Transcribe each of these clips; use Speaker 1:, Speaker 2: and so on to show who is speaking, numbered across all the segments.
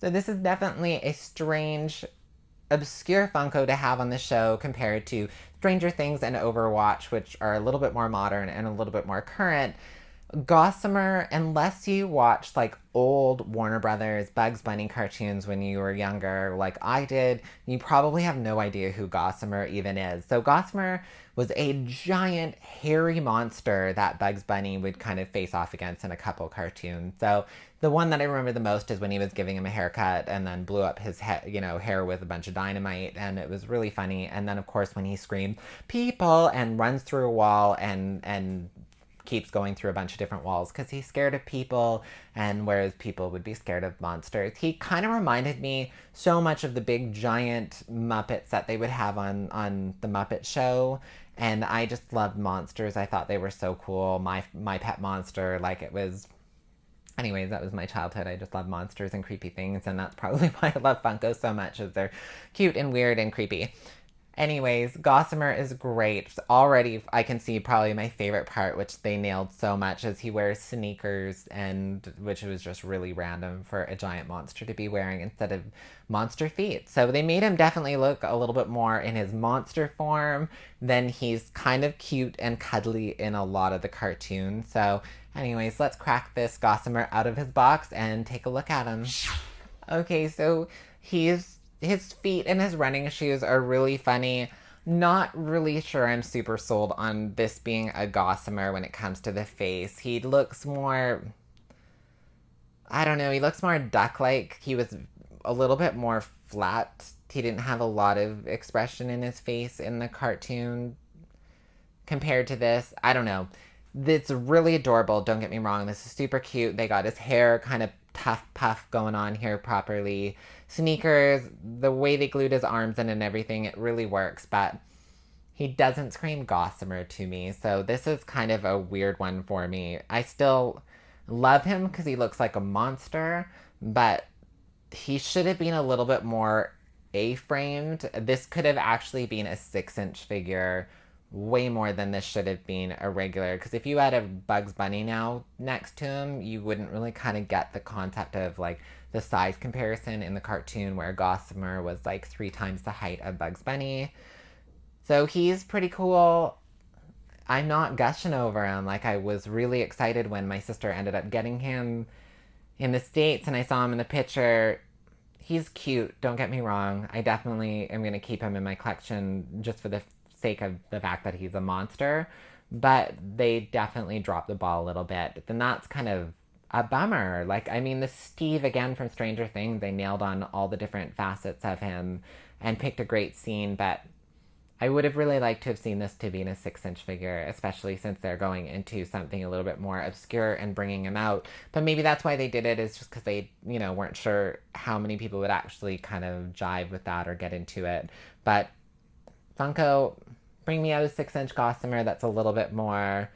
Speaker 1: So this is definitely a strange, obscure Funko to have on the show compared to Stranger Things and Overwatch, which are a little bit more modern and a little bit more current. Gossamer, unless you watched like old Warner Brothers Bugs Bunny cartoons when you were younger, like I did, you probably have no idea who Gossamer even is. So Gossamer was a giant hairy monster that Bugs Bunny would kind of face off against in a couple cartoons. So the one that I remember the most is when he was giving him a haircut and then blew up his hair with a bunch of dynamite, and it was really funny. And then of course when he screamed "people" and runs through a wall and keeps going through a bunch of different walls because he's scared of people, and whereas people would be scared of monsters. He kind of reminded me so much of the big giant Muppets that they would have on the Muppet Show, and I just loved monsters. I thought they were so cool. My pet monster, like it was. Anyways, that was my childhood. I just love monsters and creepy things, and that's probably why I love Funko so much, is they're cute and weird and creepy. Anyways, Gossamer is great. Already, I can see probably my favorite part, which they nailed so much, is he wears sneakers, and which was just really random for a giant monster to be wearing instead of monster feet. So they made him definitely look a little bit more in his monster form than he's kind of cute and cuddly in a lot of the cartoons. So, anyways, let's crack this Gossamer out of his box and take a look at him. Okay, so his feet and his running shoes are really funny. Not really sure I'm super sold on this being a Gossamer when it comes to the face. He looks more, I don't know, he looks more duck-like. He was a little bit more flat. He didn't have a lot of expression in his face in the cartoon compared to this. I don't know. It's really adorable, don't get me wrong. This is super cute. They got his hair kind of tough puff going on here properly. Sneakers, the way they glued his arms in and everything, it really works, but he doesn't scream Gossamer to me, so this is kind of a weird one for me. I still love him because he looks like a monster, but he should have been a little bit more A-framed. This could have actually been a 6-inch figure, way more than this should have been a regular, because if you had a Bugs Bunny now next to him, you wouldn't really kind of get the concept of like the size comparison in the cartoon, where Gossamer was like 3 times the height of Bugs Bunny. So he's pretty cool. I'm not gushing over him. Like, I was really excited when my sister ended up getting him in the States and I saw him in the picture. He's cute, don't get me wrong. I definitely am going to keep him in my collection just for the sake of the fact that he's a monster, but they definitely dropped the ball a little bit. Then that's kind of a bummer. Like, I mean, the Steve again from Stranger Things, they nailed on all the different facets of him and picked a great scene, but I would have really liked to have seen this to be in a 6-inch figure, especially since they're going into something a little bit more obscure and bringing him out. But maybe that's why they did it, is just because they, weren't sure how many people would actually kind of jive with that or get into it. But Funko, bring me out a 6-inch Gossamer that's a little bit more,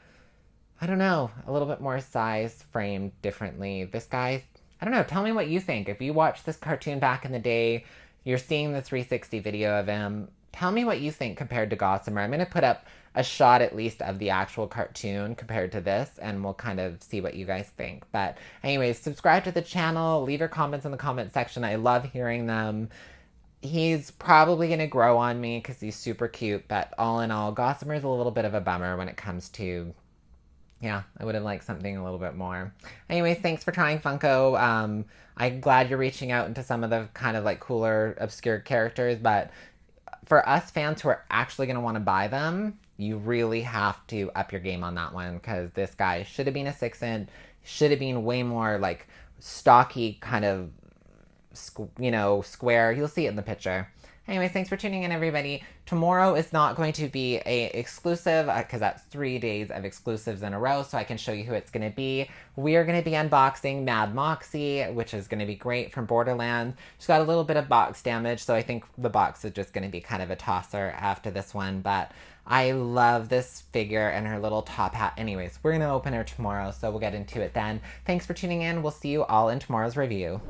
Speaker 1: I don't know, a little bit more size framed differently. This guy, I don't know, tell me what you think. If you watched this cartoon back in the day, you're seeing the 360 video of him, tell me what you think compared to Gossamer. I'm going to put up a shot at least of the actual cartoon compared to this, and we'll kind of see what you guys think. But anyways, subscribe to the channel, leave your comments in the comment section. I love hearing them. He's probably going to grow on me because he's super cute, but all in all, Gossamer's a little bit of a bummer when it comes to, yeah, I would have liked something a little bit more. Anyways, thanks for trying Funko. I'm glad you're reaching out into some of the kind of like cooler, obscure characters, but for us fans who are actually going to want to buy them, you really have to up your game on that one, because this guy should have been a 6-inch, should have been way more like stocky kind of square. You'll see it in the picture. Anyways, thanks for tuning in, everybody. Tomorrow is not going to be a exclusive, because that's 3 days of exclusives in a row, so I can show you who it's going to be. We are going to be unboxing Mad Moxie, which is going to be great, from Borderlands. She's got a little bit of box damage, so I think the box is just going to be kind of a tosser after this one, but I love this figure and her little top hat. Anyways, we're going to open her tomorrow, so we'll get into it then. Thanks for tuning in. We'll see you all in tomorrow's review.